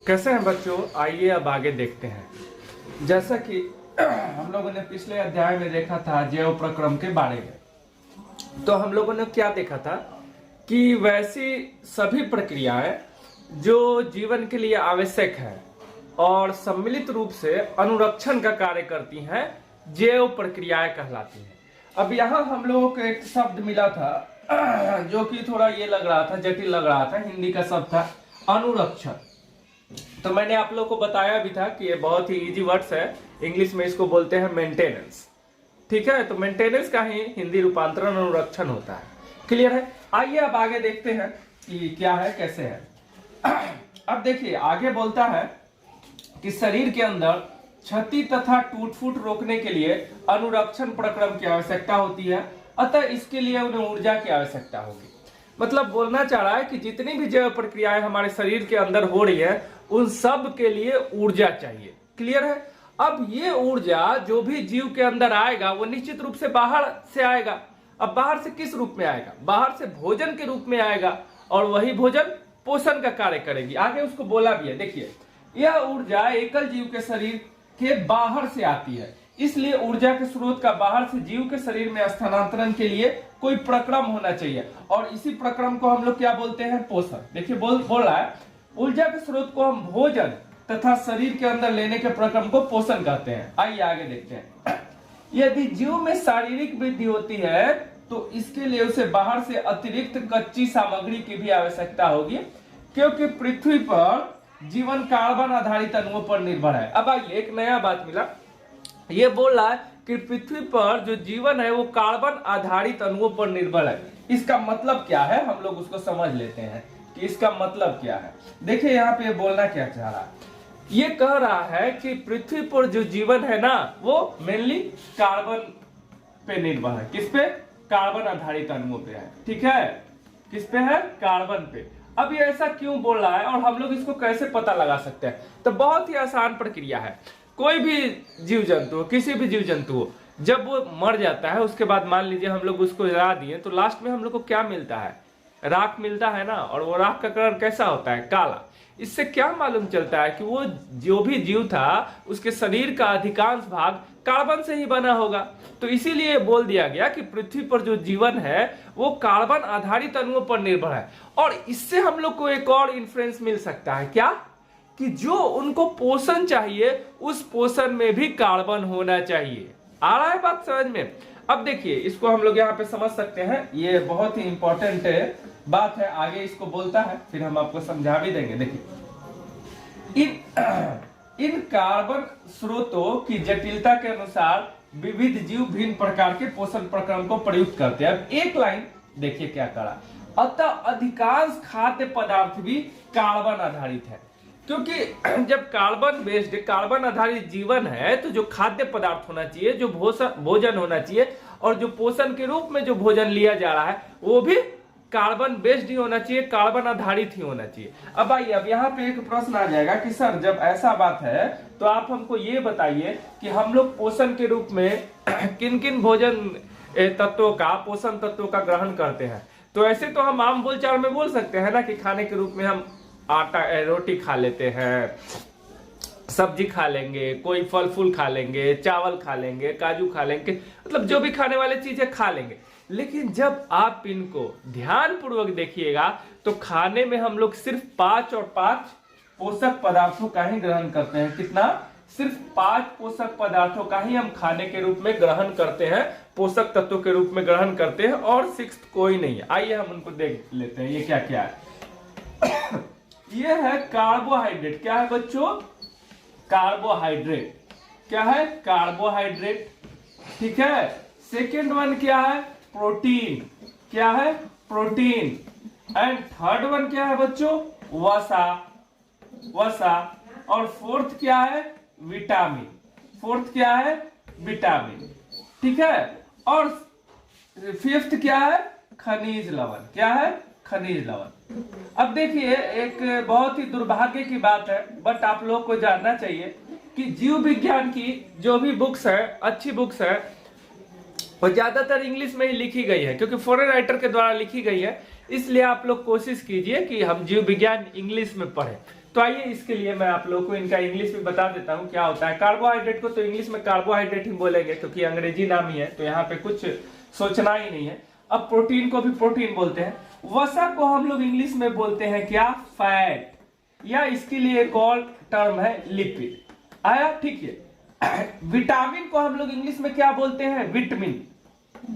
कैसे हैं बच्चों? आइए अब आगे देखते हैं। जैसा कि हम लोगों ने पिछले अध्याय में देखा था जैव प्रक्रम के बारे में, तो हम लोगों ने क्या देखा था कि वैसी सभी प्रक्रियाएं जो जीवन के लिए आवश्यक है और सम्मिलित रूप से अनुरक्षण का कार्य करती हैं, जैव प्रक्रियाएं कहलाती हैं। अब यहाँ हम लोगों को एक शब्द मिला था जो कि थोड़ा ये लग रहा था, जटिल लग रहा था। हिंदी का शब्द था अनुरक्षण। तो मैंने आप लोगों को बताया भी था कि ये बहुत ही इजी वर्ड्स है। इंग्लिश में इसको बोलते हैं मेंटेनेंस। ठीक है, तो मेंटेनेंस का ही हिंदी रूपांतरण अनुरक्षण होता है। क्लियर है? आइए अब आगे देखते हैं कि क्या है, कैसे है। अब देखिए आगे बोलता है कि शरीर के अंदर क्षति तथा टूट फूट रोकने के लिए अनुरक्षण प्रक्रम की आवश्यकता होती है, अतः इसके लिए उन्हें ऊर्जा की आवश्यकता होगी। मतलब बोलना चाह रहा है कि जितनी भी जैव प्रक्रियाएं हमारे शरीर के अंदर हो रही है, उन सब के लिए ऊर्जा चाहिए। क्लियर है? अब ये ऊर्जा जो भी जीव के अंदर आएगा वो निश्चित रूप से बाहर से आएगा। अब बाहर से किस रूप में आएगा? बाहर से भोजन के रूप में आएगा, और वही भोजन पोषण का कार्य करेगी। आगे उसको बोला भी है, देखिए यह ऊर्जा एकल जीव के शरीर के बाहर से आती है, इसलिए ऊर्जा के स्रोत का बाहर से जीव के शरीर में स्थानांतरण के लिए कोई प्रक्रम होना चाहिए, और इसी प्रक्रम को हम लोग क्या बोलते हैं? पोषण। देखिए बोल रहा है ऊर्जा के स्रोत को हम भोजन तथा शरीर के अंदर लेने के प्रक्रम को पोषण कहते हैं। आइए आगे देखते हैं। यदि जीव में शारीरिक वृद्धि होती है तो इसके लिए उसे बाहर से अतिरिक्त कच्ची सामग्री की भी आवश्यकता होगी, क्योंकि पृथ्वी पर जीवन कार्बन आधारित अणुओं पर निर्भर है। अब आइए एक नया बात मिला। ये बोल रहा है कि पृथ्वी पर जो जीवन है वो कार्बन आधारित अणुओं पर निर्भर है। इसका मतलब क्या है, हम लोग उसको समझ लेते हैं कि इसका मतलब क्या है। देखिए यहाँ पे बोलना क्या चाह रहा है। ये कह रहा है कि पृथ्वी पर जो जीवन है ना, वो मेनली कार्बन पे निर्भर है। किस पे? कार्बन आधारित अणुओं पे है। ठीक है, किस पे है? कार्बन पे। अब ये ऐसा क्यों बोल रहा है और हम लोग इसको कैसे पता लगा सकते हैं? तो बहुत ही आसान प्रक्रिया है। कोई भी जीव जंतु, किसी भी जीव जंतु हो, जब वो मर जाता है उसके बाद मान लीजिए हम लोग उसको जला दिए, तो लास्ट में हम लोग को क्या मिलता है? राख मिलता है ना। और वो राख का कलर कैसा होता है? काला। इससे क्या मालूम चलता है कि वो जो भी जीव था उसके शरीर का अधिकांश भाग कार्बन से ही बना होगा। तो इसीलिए बोल दिया गया कि पृथ्वी पर जो जीवन है वो कार्बन आधारित अणुओं पर निर्भर है। और इससे हम लोग को एक और इन्फ्लुएंस मिल सकता है, क्या? कि जो उनको पोषण चाहिए उस पोषण में भी कार्बन होना चाहिए। आ रहा है बात समझ में? अब देखिए इसको हम लोग यहाँ पे समझ सकते हैं। ये बहुत ही इंपॉर्टेंट बात है। आगे इसको बोलता है, फिर हम आपको समझा भी देंगे। देखिए इन कार्बन स्रोतों की जटिलता के अनुसार विविध जीव भिन्न प्रकार के पोषण प्रक्रम को प्रयुक्त करते हैं। अब एक लाइन देखिए क्या करा। अतः अधिकांश खाद्य पदार्थ भी कार्बन आधारित है, क्योंकि जब कार्बन बेस्ड, कार्बन आधारित जीवन है तो जो खाद्य पदार्थ होना चाहिए, जो भोजन होना चाहिए, और जो पोषण के रूप में जो भोजन लिया जा रहा है वो भी कार्बन बेस्ड ही होना चाहिए, कार्बन आधारित ही होना चाहिए। अब आइए, अब यहाँ पे एक प्रश्न आ जाएगा कि सर जब ऐसा बात है तो आप हमको ये बताइए कि हम लोग पोषण के रूप में किन किन भोजन तत्वों का, पोषण तत्वों का ग्रहण करते हैं। तो ऐसे तो हम आम बोलचाल में बोल सकते हैं ना कि खाने के रूप में हम आटा, रोटी खा लेते हैं, सब्जी खा लेंगे, कोई फल फूल खा लेंगे, चावल खा लेंगे, काजू खा लेंगे, मतलब जो भी खाने वाली चीजें खा लेंगे। लेकिन जब आप इनको ध्यान पूर्वक देखिएगा तो खाने में हम लोग सिर्फ 5 और 5 पोषक पदार्थों का ही ग्रहण करते हैं। कितना? सिर्फ 5 पोषक पदार्थों का ही हम खाने के रूप में ग्रहण करते हैं, पोषक तत्वों के रूप में ग्रहण करते हैं, और 6th कोई नहीं है। आइए हम उनको देख लेते हैं। ये क्या क्या है? ये है कार्बोहाइड्रेट। क्या है बच्चों? कार्बोहाइड्रेट। क्या है? कार्बोहाइड्रेट। ठीक है। सेकेंड वन क्या है? प्रोटीन। क्या है? प्रोटीन। एंड थर्ड वन क्या है बच्चों? वसा। वसा। और फोर्थ क्या है? विटामिन। फोर्थ क्या है? विटामिन। ठीक है। और फिफ्थ क्या है? खनिज लवण। क्या है? खनिज लवण। अब देखिए एक बहुत ही दुर्भाग्य की बात है, बट आप लोग को जानना चाहिए कि जीव विज्ञान की जो भी बुक्स है, अच्छी बुक्स है, वो ज्यादातर इंग्लिश में ही लिखी गई है, क्योंकि फॉरेन राइटर के द्वारा लिखी गई है। इसलिए आप लोग कोशिश कीजिए कि हम जीव विज्ञान इंग्लिश में पढ़ें। तो आइए इसके लिए मैं आप लोगों को इनका इंग्लिश भी बता देता हूँ क्या होता है। कार्बोहाइड्रेट को तो इंग्लिश में कार्बोहाइड्रेट ही बोलेंगे क्योंकि अंग्रेजी नाम ही है, तो यहाँ पे कुछ सोचना ही नहीं है। अब प्रोटीन को भी प्रोटीन बोलते हैं। वसा को हम लोग इंग्लिश में बोलते हैं क्या, फैट, या इसके लिए एक और टर्म है लिपिड। आया, ठीक है। विटामिन को हम लोग इंग्लिश में क्या बोलते हैं, विटामिन।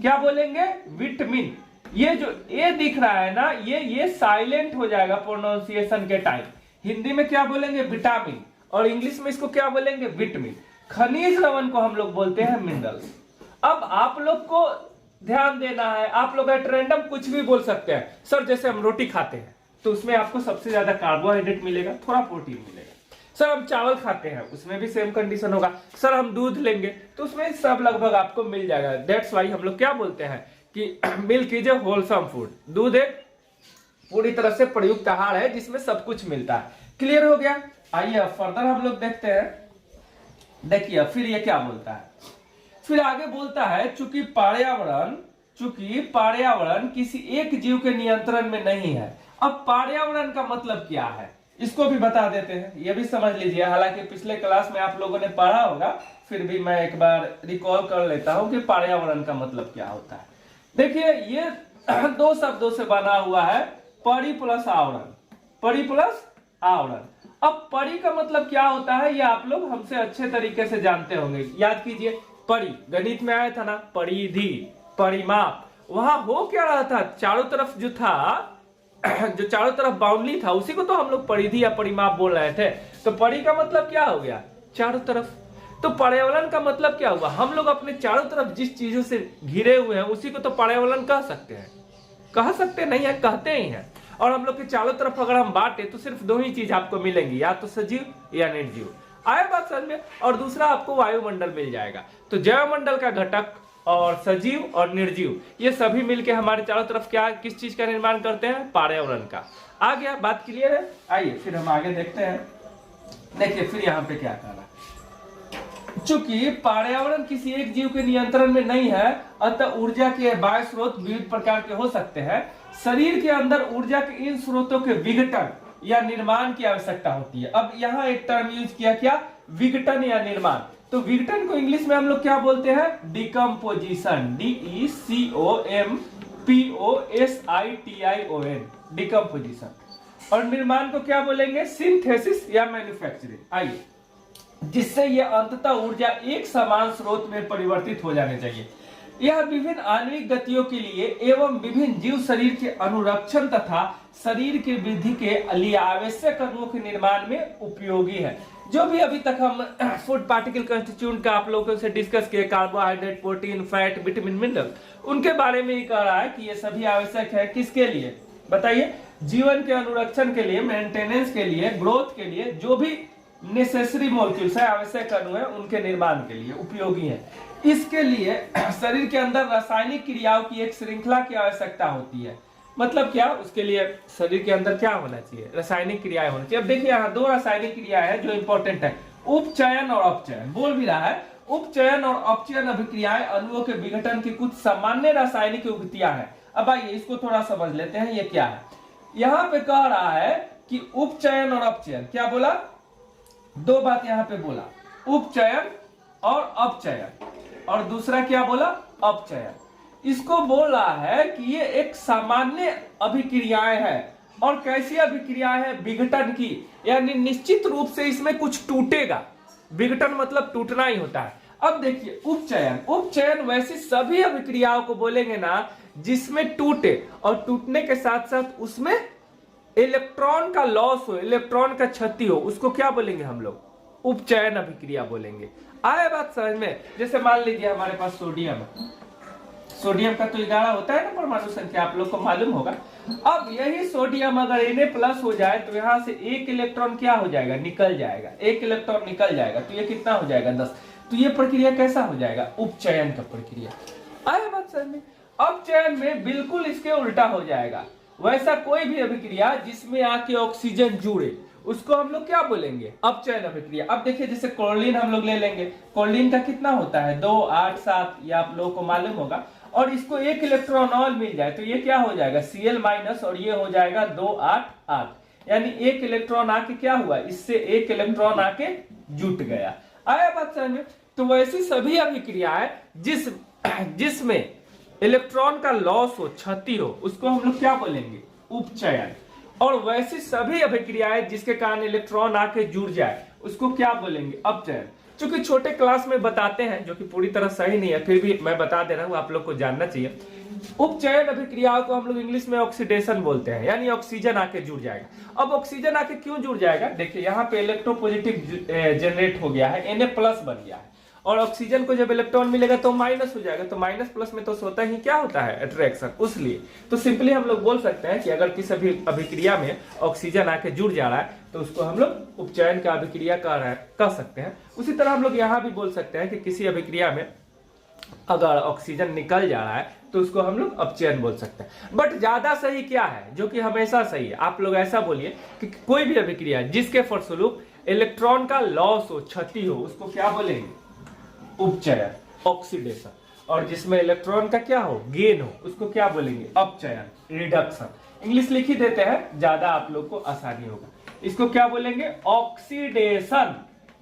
क्या बोलेंगे, विटामिन। ये जो ए दिख रहा है ना, ये साइलेंट हो जाएगा प्रोनाउंसिएशन के टाइम। हिंदी में क्या बोलेंगे, विटामिन, और इंग्लिश में इसको क्या बोलेंगे, विटामिन। खनिज लवण को हम लोग बोलते हैं मिनरल्स। अब आप लोग को ध्यान देना है, आप लोग एट रैंडम कुछ भी बोल सकते हैं। सर जैसे हम रोटी खाते हैं तो उसमें आपको सबसे ज्यादा कार्बोहाइड्रेट मिलेगा, थोड़ा प्रोटीन मिलेगा। सर हम चावल खाते हैं, उसमें भी सेम कंडीशन होगा। सर हम दूध लेंगे तो उसमें सब लगभग आपको मिल जाएगा। दैट्स वाई हम लोग क्या बोलते हैं कि milk is a wholesome food. दूध एक पूरी तरह से प्रयुक्त आहार है जिसमें सब कुछ मिलता है। क्लियर हो गया। आइए फर्दर हम लोग देखते हैं। देखिए फिर ये क्या बोलता है, फिर आगे बोलता है चूंकि पर्यावरण किसी एक जीव के नियंत्रण में नहीं है। अब पर्यावरण का मतलब क्या है, इसको भी बता देते हैं, ये भी समझ लीजिए। हालांकि पिछले क्लास में आप लोगों ने पढ़ा होगा, फिर भी मैं एक बार रिकॉल कर लेता हूं कि पर्यावरण का मतलब क्या होता है। देखिए ये दो शब्दों से बना हुआ है, परि प्लस आवरण। परि प्लस आवरण। अब परि का मतलब क्या होता है, ये आप लोग हमसे अच्छे तरीके से जानते होंगे। याद कीजिए, परि गणित में आया था ना, परिधि, परिमाप। वहां हो क्या रहा था, चारों तरफ जो था, जो चारों तरफ बाउंड्री था, उसी को तो हम लोग परिधि या परिमाप बोल रहे थे। तो परि का मतलब क्या हो गया, चारों तरफ। तो पर्यावरण का मतलब क्या हुआ, हम लोग अपने चारों तरफ जिस चीजों से घिरे हुए हैं उसी को तो पर्यावरण कह सकते हैं। कह सकते नहीं है, कहते ही हैं। और हम लोग के चारों तरफ अगर हम बांटे तो सिर्फ दो ही चीज आपको मिलेंगी, या तो सजीव या निर्जीव। आया बात समझ में। और दूसरा आपको वायुमंडल मिल जाएगा। तो जैवमंडल का घटक और सजीव और निर्जीव ये सभी मिलके हमारे चारों तरफ क्या, किस चीज का निर्माण करते हैं, पर्यावरण का। आ गया, बात क्लियर है। आइए फिर हम आगे देखते हैं। देखिए फिर यहाँ पे क्या कह रहा है, चूंकि पर्यावरण किसी एक जीव के नियंत्रण में नहीं है, अतः ऊर्जा के बाह्य स्रोत विविध प्रकार के हो सकते हैं। शरीर के अंदर ऊर्जा के इन स्रोतों के विघटन या निर्माण की आवश्यकता होती है। अब यहाँ एक टर्म यूज किया, क्या, विघटन या निर्माण। तो विघटन को इंग्लिश में हम लोग क्या बोलते हैं, डिकम्पोजिशन। DECOMPOSITION, decomposition. और निर्माण को क्या बोलेंगे, सिंथेसिस या मैन्युफैक्चरिंग। आइए, जिससे यह अंततः ऊर्जा एक समान स्रोत में परिवर्तित हो जाने चाहिए। यह विभिन्न आणविक गतियों के लिए एवं विभिन्न जीव शरीर के अनुरक्षण तथा शरीर के वृद्धि के लिए आवश्यक अणुओं के निर्माण में उपयोगी है। जो भी अभी तक हम फूड पार्टिकल कंस्टिट्यूएंट का आप लोगों से डिस्कस किए, carbohydrate, protein, fat, vitamin, mineral, उनके बारे में ही कह रहा है कि ये सभी आवश्यक है। किसके लिए बताइए, जीवन के अनुरक्षण के लिए, मेंटेनेंस के लिए, ग्रोथ के लिए, जो भी नेसेसरी मॉलिक्यूल्स है, आवश्यक अणु है, उनके निर्माण के लिए उपयोगी है। इसके लिए शरीर के अंदर रासायनिक क्रियाओं की एक श्रृंखला की आवश्यकता होती है। मतलब क्या, उसके लिए शरीर के अंदर क्या होना चाहिए, रासायनिक क्रियाएं होनी चाहिए। अब देखिए यहाँ दो रासायनिक क्रियाएं हैं जो इंपॉर्टेंट है, उपचयन और अपचयन। बोल भी रहा है, उपचयन और अपचयन अभिक्रियाएं अणुओं के विघटन की कुछ सामान्य रासायनिक युक्तियां हैं। अब आइए इसको थोड़ा समझ लेते हैं, ये क्या है। यहाँ पे कह रहा है कि उपचयन और अपचयन, क्या बोला, दो बात यहाँ पे बोला, उपचयन और अपचयन, और दूसरा क्या बोला, अपचयन। इसको बोल रहा है कि ये एक सामान्य अभिक्रियाएं हैं। और कैसी अभिक्रियाएं हैं, विघटन की, यानी निश्चित रूप से इसमें कुछ टूटेगा। विघटन मतलब टूटना ही होता है। अब देखिए उपचयन, उपचयन वैसी सभी अभिक्रियाओं को बोलेंगे ना जिसमें टूटे, और टूटने के साथ साथ उसमें इलेक्ट्रॉन का लॉस हो, इलेक्ट्रॉन का क्षति हो, उसको क्या बोलेंगे हम लोग, उपचयन अभिक्रिया बोलेंगे। आया बात समझ में। जैसे मान लीजिए हमारे पास सोडियम है, सोडियम का तो 11 होता है ना परमाणु संख्या, आप लोग को मालूम होगा। अब यही सोडियम अगर Na+ हो जाए तो यहाँ से एक इलेक्ट्रॉन क्या हो जाएगा, निकल जाएगा। एक इलेक्ट्रॉन निकल जाएगा तो ये कितना हो जाएगा, 10। तो ये प्रक्रिया कैसा हो जाएगा, उपचयन का प्रक्रिया। आया बात समझ में। अपचयन में बिल्कुल इसके उल्टा हो जाएगा। वैसा कोई भी अभिक्रिया जिसमें आके ऑक्सीजन जुड़े उसको हम लोग क्या बोलेंगे, अपचयन अभिक्रिया। अब देखिए जैसे क्लोरीन हम लोग ले लेंगे, क्लोरीन का कितना होता है, 2, 8, 7, ये आप लोगों को मालूम होगा। और इसको एक इलेक्ट्रॉन और मिल जाए तो ये क्या हो जाएगा, Cl- और ये हो जाएगा 2, 8, 8। यानी एक इलेक्ट्रॉन आके क्या हुआ, इससे एक इलेक्ट्रॉन आके जुट गया। आया बात समझ में। तो वैसी सभी अभिक्रियाएं जिसमें इलेक्ट्रॉन का लॉस हो, क्षति हो, उसको हम लोग क्या बोलेंगे, उपचयन। और वैसी सभी अभिक्रियाएं जिसके कारण इलेक्ट्रॉन आके जुड़ जाए, उसको क्या बोलेंगे, अपचयन। चूंकि छोटे क्लास में बताते हैं, जो कि पूरी तरह सही नहीं है, फिर भी मैं बता दे रहा हूं, आप लोग को जानना चाहिए। उपचयन अभिक्रियाओं को हम लोग इंग्लिश में ऑक्सीडेशन बोलते हैं, यानी ऑक्सीजन आके जुड़ जाएगा। अब ऑक्सीजन आके क्यों जुड़ जाएगा, देखिए यहाँ पे इलेक्ट्रोपॉजिटिव जनरेट हो गया है, Na+ बन गया है, और ऑक्सीजन को जब इलेक्ट्रॉन मिलेगा तो माइनस हो जाएगा। तो माइनस प्लस में तो होता ही क्या होता है, अट्रैक्शन। उसलिए तो सिंपली हम लोग बोल सकते हैं कि अगर किसी अभिक्रिया में ऑक्सीजन आके जुड़ जा रहा है तो उसको हम लोग उपचयन का अभिक्रिया कह सकते हैं। उसी तरह हम लोग यहाँ भी बोल सकते हैं कि किसी अभिक्रिया में अगर ऑक्सीजन निकल जा रहा है तो उसको हम लोग अपचयन बोल सकते हैं। बट ज्यादा सही क्या है, जो कि हमेशा सही है, आप लोग ऐसा बोलिए कि कोई भी अभिक्रिया जिसके फलस्वरूप इलेक्ट्रॉन का लॉस हो, क्षति हो, उसको क्या बोलेंगे, उपचयन, ऑक्सीडेशन। और जिसमें इलेक्ट्रॉन का क्या हो, गेन हो, उसको क्या बोलेंगे, अपचयन, रिडक्शन। इंग्लिश लिख ही देते हैं, ज्यादा आप लोग को आसानी होगा। इसको क्या बोलेंगे, ऑक्सीडेशन।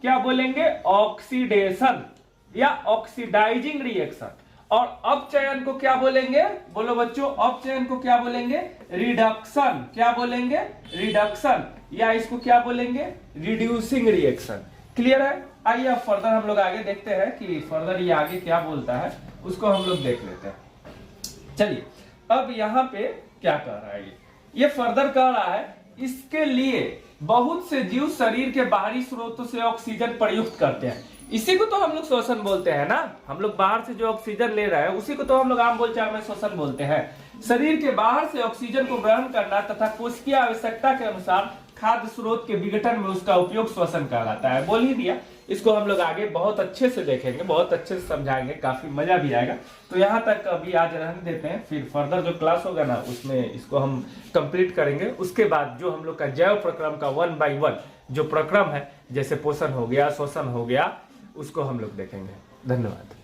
क्या बोलेंगे, ऑक्सीडेशन या ऑक्सीडाइजिंग रिएक्शन। और अपचयन को क्या बोलेंगे, बोलो बच्चों, अपचयन को क्या बोलेंगे, रिडक्शन। क्या बोलेंगे, रिडक्शन, या इसको क्या बोलेंगे, रिड्यूसिंग रिएक्शन। क्लियर है। आइए अब फर्दर हम लोग आगे देखते हैं कि फर्दर ये आगे क्या बोलता है, उसको हम लोग देख लेते हैं। चलिए अब यहाँ पे क्या कह रहा है, ये फर्दर कह रहा है, इसके लिए बहुत से जीव शरीर के बाहरी स्रोतों से ऑक्सीजन प्रयुक्त करते हैं। इसी को तो हम लोग श्वसन बोलते हैं ना, हम लोग बाहर से जो ऑक्सीजन ले रहे हैं उसी को तो हम लोग आम बोलचाल में श्वसन बोलते हैं। शरीर के बाहर से ऑक्सीजन को ग्रहण करना तथा कोशिकीय आवश्यकता के अनुसार खाद्य स्रोत के विघटन में उसका उपयोग श्वसन कहलाता है। बोल ही दिया। इसको हम लोग आगे बहुत अच्छे से देखेंगे, बहुत अच्छे से समझाएंगे, काफी मजा भी आएगा। तो यहाँ तक अभी आज रहने देते हैं, फिर फर्दर जो क्लास होगा ना उसमें इसको हम कंप्लीट करेंगे। उसके बाद जो हम लोग का जैव प्रक्रम का 1 by 1 जो प्रक्रम है, जैसे पोषण हो गया, श्वसन हो गया, उसको हम लोग देखेंगे। धन्यवाद।